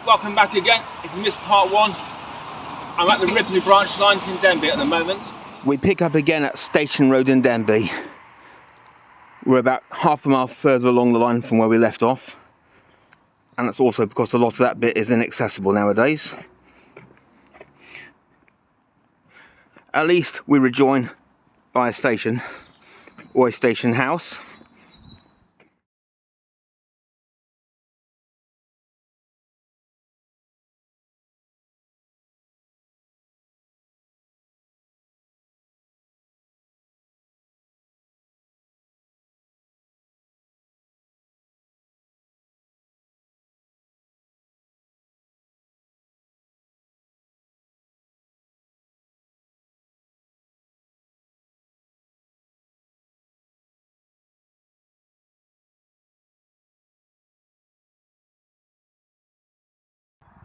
welcome back again. If you missed part one, I'm at the Ripley Branch line in Denby at the moment. We pick up again at Station Road in Denby. We're about half a mile further along the line from where we left off. And that's also because a lot of that bit is inaccessible nowadays. At least we rejoin by a station, or a station house.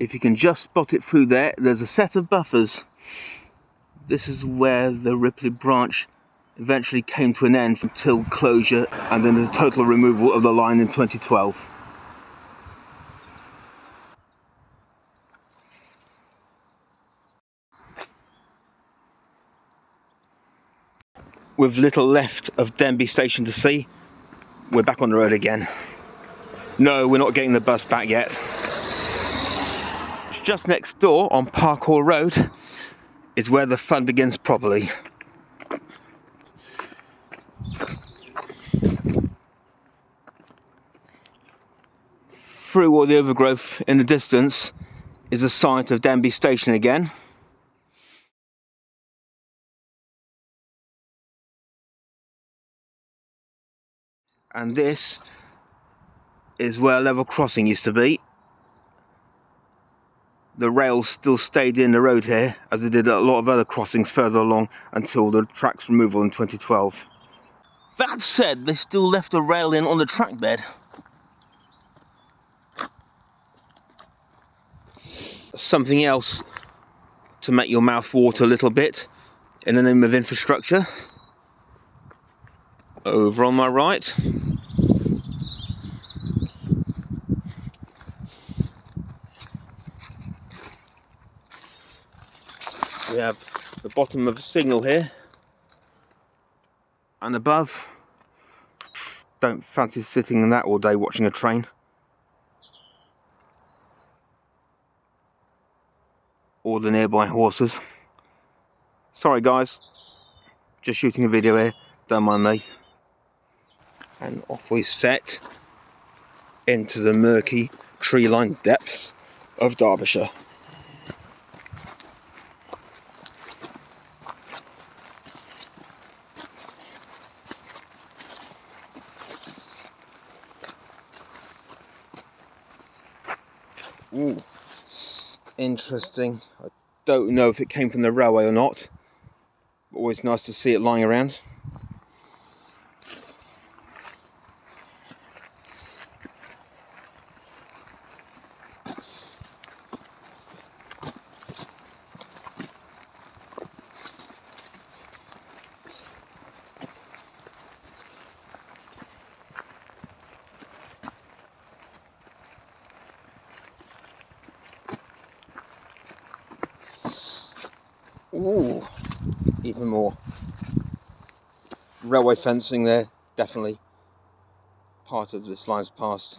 If you can just spot it through there, there's a set of buffers. This is where the Ripley branch eventually came to an end until closure and then the total removal of the line in 2012. With little left of Denby station to see, we're back on the road again. No, we're not getting the bus back yet. Just next door on Parkhall Road is where the fun begins properly. Through all the overgrowth in the distance is the site of Denby Station again. And this is where level crossing used to be. The rails still stayed in the road here, as they did a lot of other crossings further along until the track's removal in 2012. That said, they still left a rail in on the track bed. Something else to make your mouth water a little bit in the name of infrastructure. Over on my right, we have the bottom of a signal here, and above, don't fancy sitting in that all day watching a train. Or the nearby horses. Sorry guys, just shooting a video here, don't mind me. And off we set into the murky tree-lined depths of Derbyshire. Ooh, interesting. I don't know if it came from the railway or not. Always nice to see it lying around. Ooh, even more. Railway fencing there, definitely part of this line's past.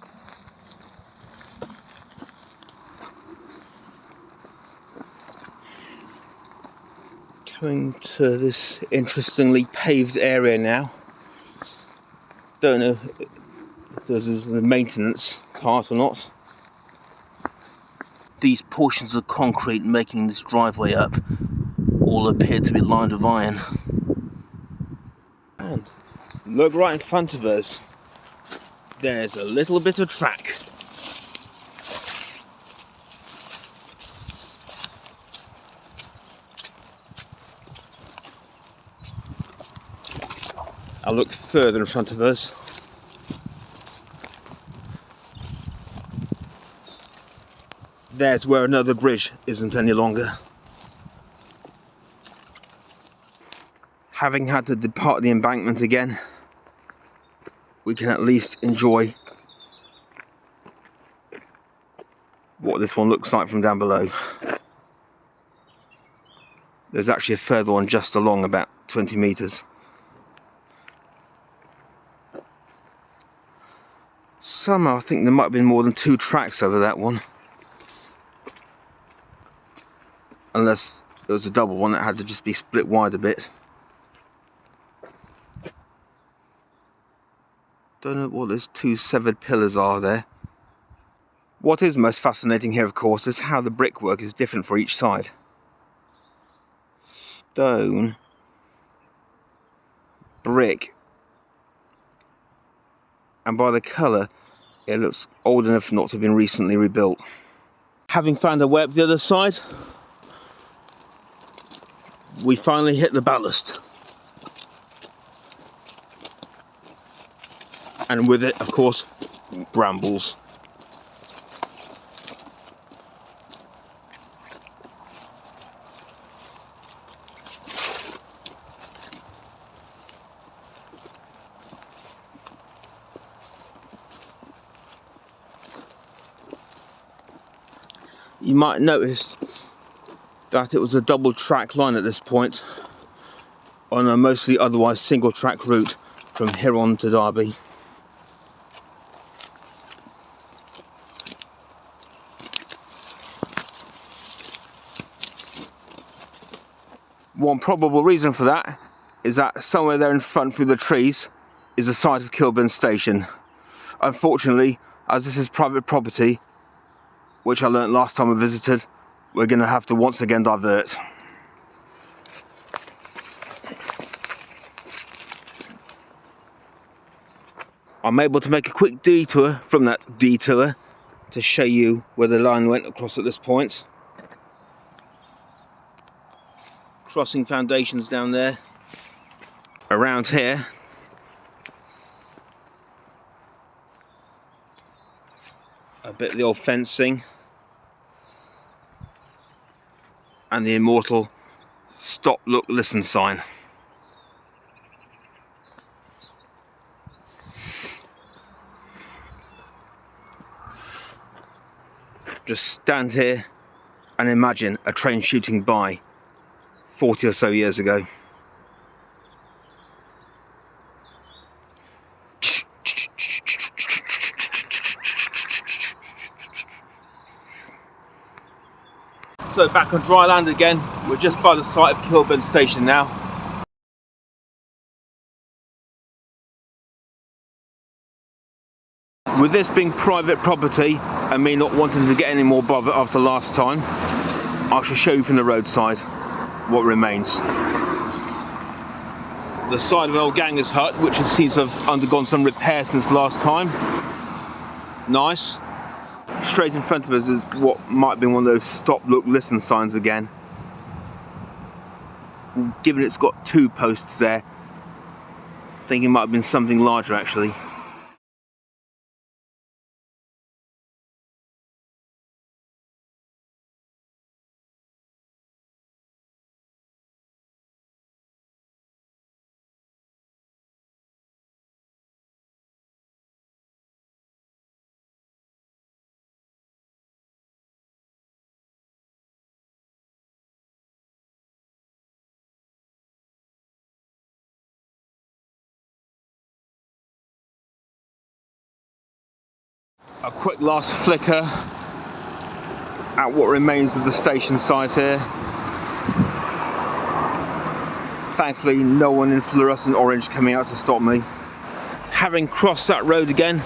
Coming to this interestingly paved area now. Don't know if there's the maintenance part or not. These portions of concrete making this driveway up all appear to be lined with iron. And look right in front of us, there's a little bit of track. I'll look further in front of us. There's where another bridge isn't any longer. Having had to depart the embankment again, we can at least enjoy what what this one looks like from down below. There's actually a further one just along, about 20 metres. Somehow I think there might have been more than 2 tracks over that one. Unless it was a double one that had to just be split wide a bit. Don't know what those 2 severed pillars are there. What is most fascinating here, of course, is how the brickwork is different for each side. Stone, brick, and by the colour, it looks old enough not to have been recently rebuilt. Having found a way up the other side, we finally hit the ballast. And with it, of course, brambles. You might notice that it was a double track line at this point on a mostly otherwise single track route from here on to Derby. One probable reason for that is that somewhere there in front through the trees is the site of Kilburn Station. Unfortunately, as this is private property, which I learnt last time I visited, we're going to have to once again divert. I'm able to make a quick detour from that detour to show you where the line went across at this point. Crossing foundations down there. Around here, a bit of the old fencing and the immortal stop, look, listen sign. Just stand here and imagine a train shooting by 40 or so years ago. So back on dry land again, we're just by the site of Kilburn Station now. With this being private property and me not wanting to get any more bother after last time, I shall show you from the roadside what remains. The side of an old ganger's hut, which seems to have undergone some repair since last time. Nice. Straight in front of us is what might have been one of those stop, look, listen signs again. Given it's got 2 posts there, I think it might have been something larger actually. A quick last flicker at what remains of the station site here. Thankfully, no one in fluorescent orange coming out to stop me. Having crossed that road again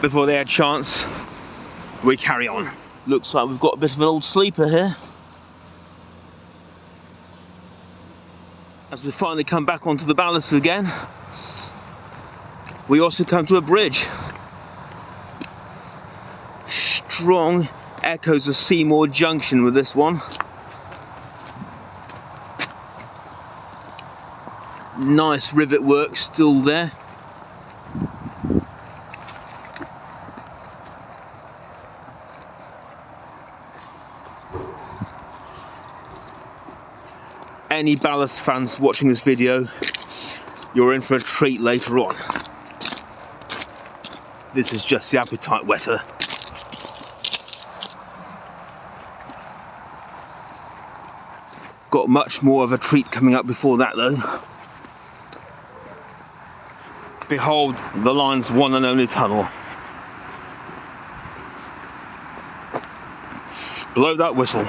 before they had chance, we carry on. Looks like we've got a bit of an old sleeper here. As we finally come back onto the ballast again, we also come to a bridge. Strong echoes of Seymour Junction with this one. Nice rivet work still there. Any ballast fans watching this video, you're in for a treat later on. This is just the appetite whetter. Got much more of a treat coming up before that though. Behold the line's one and only tunnel. Blow that whistle.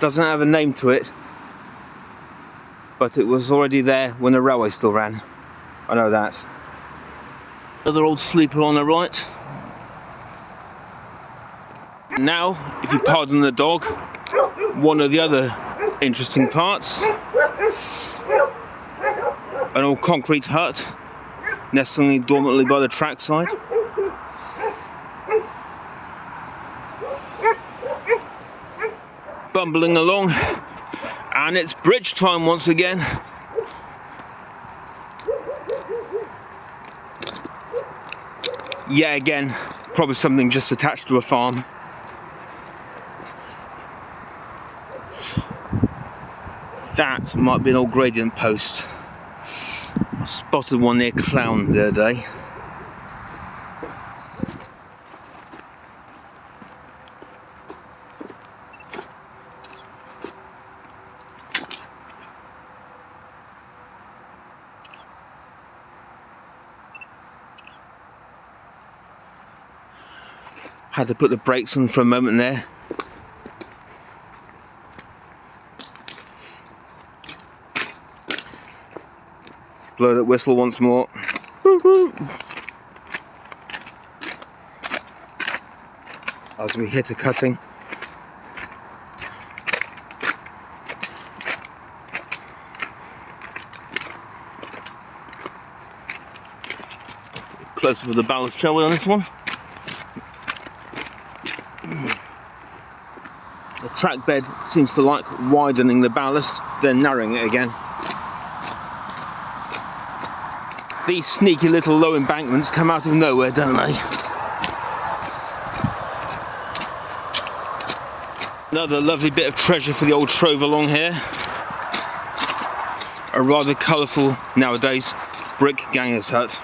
Doesn't have a name to it, but it was already there when the railway still ran. I know that. Another old sleeper on the right. Now, if you pardon the dog, one of the other interesting parts. An old concrete hut, nestling dormantly by the trackside. Bumbling along, and it's bridge time once again. Yeah, again, probably something just attached to a farm. That might be an old gradient post. I spotted one near Clown the other day. Had to put the brakes on for a moment there. Blow that whistle once more. As we hit a cutting. Closer with the ballast, shall we, on this one? The track bed seems to like widening the ballast, then narrowing it again. These sneaky little low embankments come out of nowhere, don't they? Another lovely bit of treasure for the old trove along here. A rather colourful, nowadays, brick ganger's hut.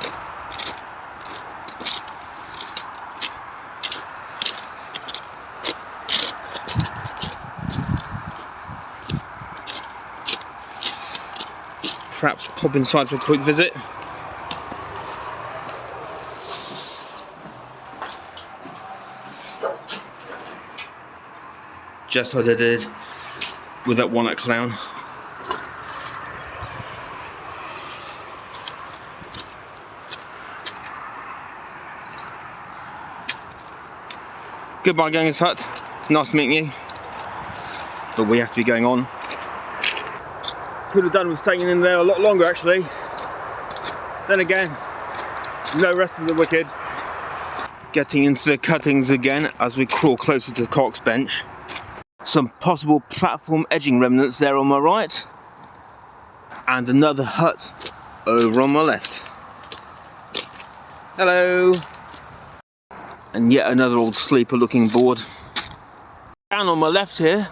Perhaps pop inside for a quick visit. Just like I did with that one at Clown. Goodbye, Ganger's Hut. Nice meeting you. But we have to be going on. Could have done with staying in there a lot longer, actually. Then again, no rest of the wicked. Getting into the cuttings again as we crawl closer to Coxbench. Some possible platform edging remnants there on my right. And another hut over on my left. Hello. And yet another old sleeper looking board. Down on my left here,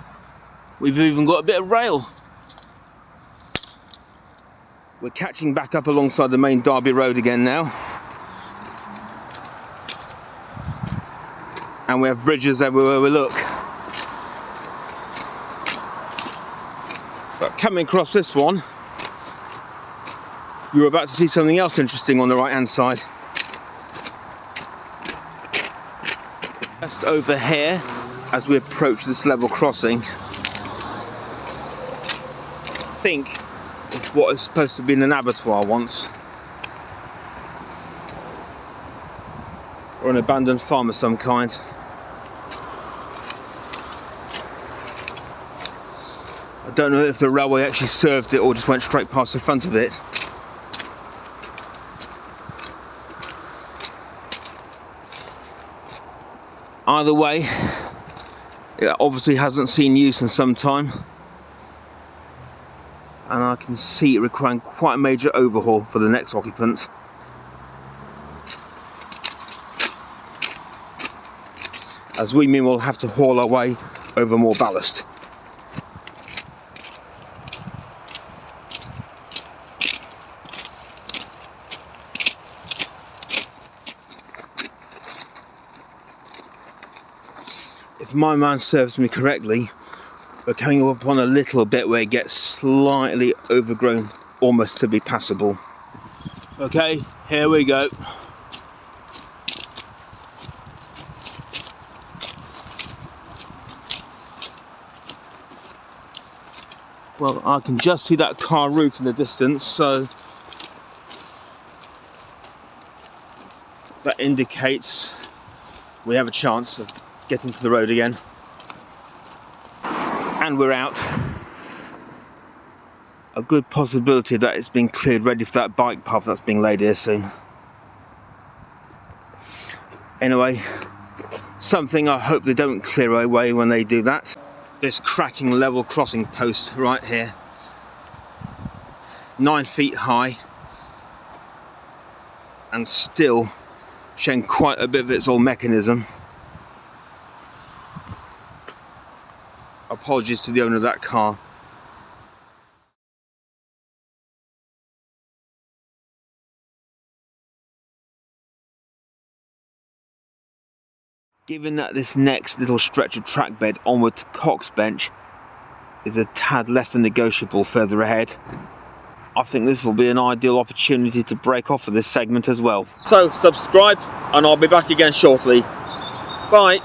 we've even got a bit of rail. We're catching back up alongside the main Derby road again now. And we have bridges everywhere we look. But coming across this one, you're about to see something else interesting on the right hand side. Just over here, as we approach this level crossing, I think it's what is supposed to be an abattoir once, or an abandoned farm of some kind. I don't know if the railway actually served it or just went straight past the front of it. Either way, it obviously hasn't seen use in some time, and I can see it requiring quite a major overhaul for the next occupant. As we mean we'll have to haul our way over more ballast. If my mind serves me correctly, we're coming up on a little bit where it gets slightly overgrown, almost to be passable. Okay, here we go. Well, I can just see that car roof in the distance, so that indicates we have a chance of getting to the road again. And we're out. A good possibility that it's been cleared, ready for that bike path that's being laid here soon. Anyway, something I hope they don't clear away when they do that. This cracking level crossing post right here, 9 feet high, and still showing quite a bit of its old mechanism. Apologies to the owner of that car. Given that this next little stretch of track bed onward to Coxbench is a tad less than negotiable further ahead, I think this will be an ideal opportunity to break off of this segment as well. So subscribe and I'll be back again shortly. Bye.